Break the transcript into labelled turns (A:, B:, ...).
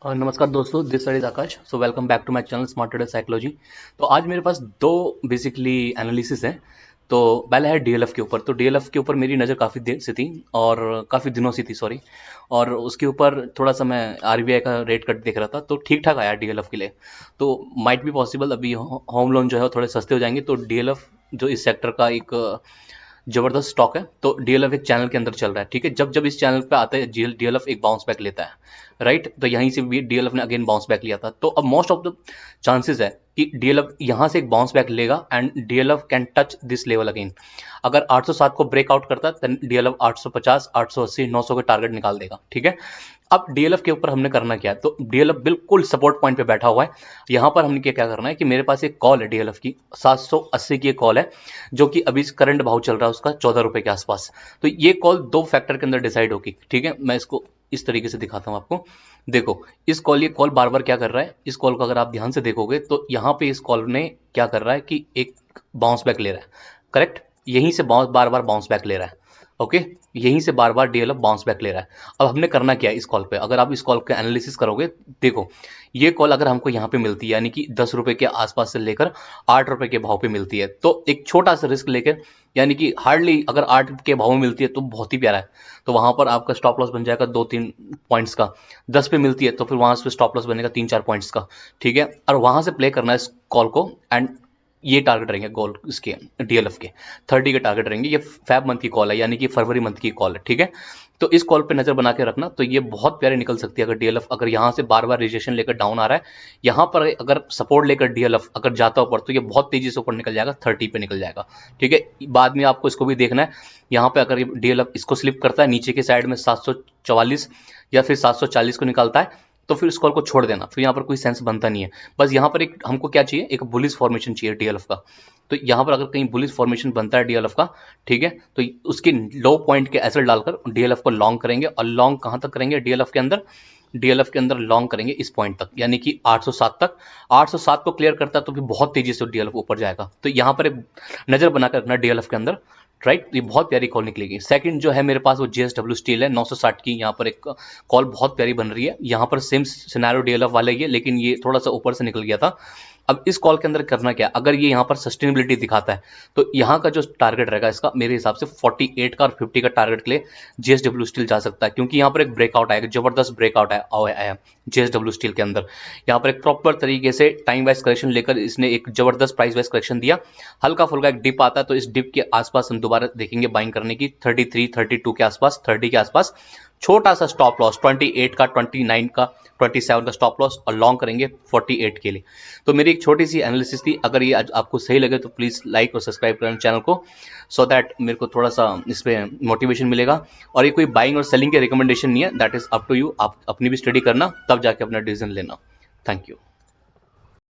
A: नमस्कार दोस्तों, this side is Akash. So welcome back to my channel smart trader psychology. तो आज मेरे पास दो बेसिकली एनालिसिस हैं। तो पहला है डीएलएफ के ऊपर। तो डीएलएफ के ऊपर मेरी नज़र काफ़ी देर से थी और काफ़ी दिनों से थी, सॉरी। और उसके ऊपर थोड़ा सा मैं आरबीआई का रेट कट देख रहा था, तो ठीक ठाक आया डीएलएफ के लिए। तो माइट भी पॉसिबल अभी होम लोन जो है वो थोड़े सस्ते हो जाएंगे, तो डीएलएफ जो इस सेक्टर का एक जबरदस्त स्टॉक है। तो डीएलएफ एक चैनल के अंदर चल रहा है, ठीक है। जब जब इस चैनल पे आता है डीएलएफ एक बाउंस बैक लेता है, राइट। तो यहीं से भी डीएलएफ ने अगेन बाउंस बैक लिया था। तो अब मोस्ट ऑफ द चांसेस है कि डीएलएफ यहां से एक बाउंस बैक लेगा and DLF can touch this level again. अगर 807 को ब्रेकआउट करता है तो डीएलएफ 850, 880, 900 के टारगेट निकाल देगा, ठीक है। अब डीएलएफ के ऊपर हमने करना क्या है, तो डीएलएफ बिल्कुल सपोर्ट पॉइंट पे बैठा हुआ है। यहां पर हमने क्या क्या करना है कि मेरे पास एक कॉल है डीएलएफ की, 780 की एक कॉल है, जो कि अभी करंट भाव चल रहा है उसका 14 रुपए के आसपास। तो ये कॉल दो फैक्टर के अंदर डिसाइड होगी, ठीक है। मैं इसको इस तरीके से दिखाता हूं आपको। देखो, ये कॉल बार बार क्या कर रहा है, इस कॉल को अगर आप ध्यान से देखोगे तो यहाँ पे इस कॉल ने क्या कर रहा है कि एक बाउंस बैक ले रहा है, करेक्ट। यहीं से बार बार बाउंस बैक ले रहा है, ओके। यहीं से बार बार डीएलएफ बाउंस बैक ले रहा है। अब हमने करना क्या है इस कॉल पे, अगर आप इस कॉल का एनालिसिस करोगे, देखो ये कॉल अगर हमको यहाँ पे मिलती है, यानी कि 10 रुपए के आसपास से लेकर 8 रुपए के भाव पे मिलती है, तो एक छोटा सा रिस्क लेकर, यानी कि हार्डली अगर 8 के भाव में मिलती है तो बहुत ही प्यारा है। तो वहां पर आपका स्टॉप लॉस बन जाएगा 2-3 पॉइंट्स का। 10 पे मिलती है तो फिर वहां से स्टॉप लॉस बनेगा 3-4 पॉइंट्स का, ठीक है। और वहां से प्ले करना है इस कॉल को, एंड ये टारगेट रहेंगे गोल इसके डीएलएफ के 30 के टारगेट रहेंगे। ये फैब मंथ की कॉल है, यानी कि फरवरी मंथ की कॉल है, ठीक है। तो इस कॉल पे नजर बना के रखना। तो ये बहुत प्यारे निकल सकती है अगर डीएलएफ अगर यहाँ से बार बार रिजेक्शन लेकर डाउन आ रहा है, यहाँ पर अगर सपोर्ट लेकर डीएलएफ अगर जाता ऊपर तो ये बहुत तेजी से ऊपर निकल जाएगा, 30 पे निकल जाएगा, ठीक है। बाद में आपको इसको भी देखना है, यहाँ पे अगर डीएलएफ इसको स्लिप करता है नीचे के साइड में 744 या फिर 740 को निकालता है, तो फिर इस कॉल को छोड़ देना, फिर यहाँ पर कोई सेंस बनता नहीं है। बस यहाँ पर एक हमको क्या चाहिए, एक बुलिश फॉर्मेशन चाहिए डीएलएफ का। तो यहाँ पर अगर कहीं बुलिश फॉर्मेशन बनता है डीएलएफ का, ठीक है, तो उसके लो पॉइंट के एसेट डालकर डीएलएफ को लॉन्ग करेंगे। और लॉन्ग कहाँ तक करेंगे डीएलएफ के अंदर लॉन्ग करेंगे इस पॉइंट तक, यानी कि 807 तक। 807 को क्लियर करता है तो फिर बहुत तेजी से डीएलएफ ऊपर जाएगा। तो यहाँ पर एक नजर बनाकर रखना डीएलएफ के अंदर, राइट। ये बहुत प्यारी कॉल निकलेगी। सेकंड जो है मेरे पास वो जेएसडब्ल्यू स्टील है 960 की, यहाँ पर एक कॉल बहुत प्यारी बन रही है। यहाँ पर सेम सिनेरियो डीएलएफ वाला ही है, लेकिन ये थोड़ा सा ऊपर से निकल गया था। अब इस कॉल के अंदर करना क्या, अगर ये यहाँ पर सस्टेनेबिलिटी दिखाता है तो यहाँ का जो टारगेट रहेगा इसका मेरे हिसाब से 48 का और 50 का टारगेट के लिए जेएसडब्ल्यू स्टील जा सकता है, क्योंकि यहाँ पर एक ब्रेकआउट आएगा, जबरदस्त ब्रेकआउट आया जेएसडब्ल्यू स्टील के अंदर। यहाँ पर एक प्रॉपर तरीके से टाइम वाइज करेक्शन लेकर इसने एक जबरदस्त प्राइस वाइज करेक्शन दिया। हल्का फुल्का एक डिप आता है, तो इस डिप के आसपास हम दोबारा देखेंगे बाइंग करने की 33, 32 के आसपास, 30 के आसपास। छोटा सा स्टॉप लॉस 28 का, 29 का, 27 का स्टॉप लॉस, और लॉन्ग करेंगे 48 के लिए। तो मेरी एक छोटी सी एनालिसिस थी। अगर ये आपको सही लगे तो प्लीज़ लाइक और सब्सक्राइब करना चैनल को, सो दैट मेरे को थोड़ा सा इस पर मोटिवेशन मिलेगा। और ये कोई बाइंग और सेलिंग के रिकमेंडेशन नहीं है, that is up to you. आप अपनी भी स्टडी करना, तब जाके अपना डिसीजन लेना। Thank you.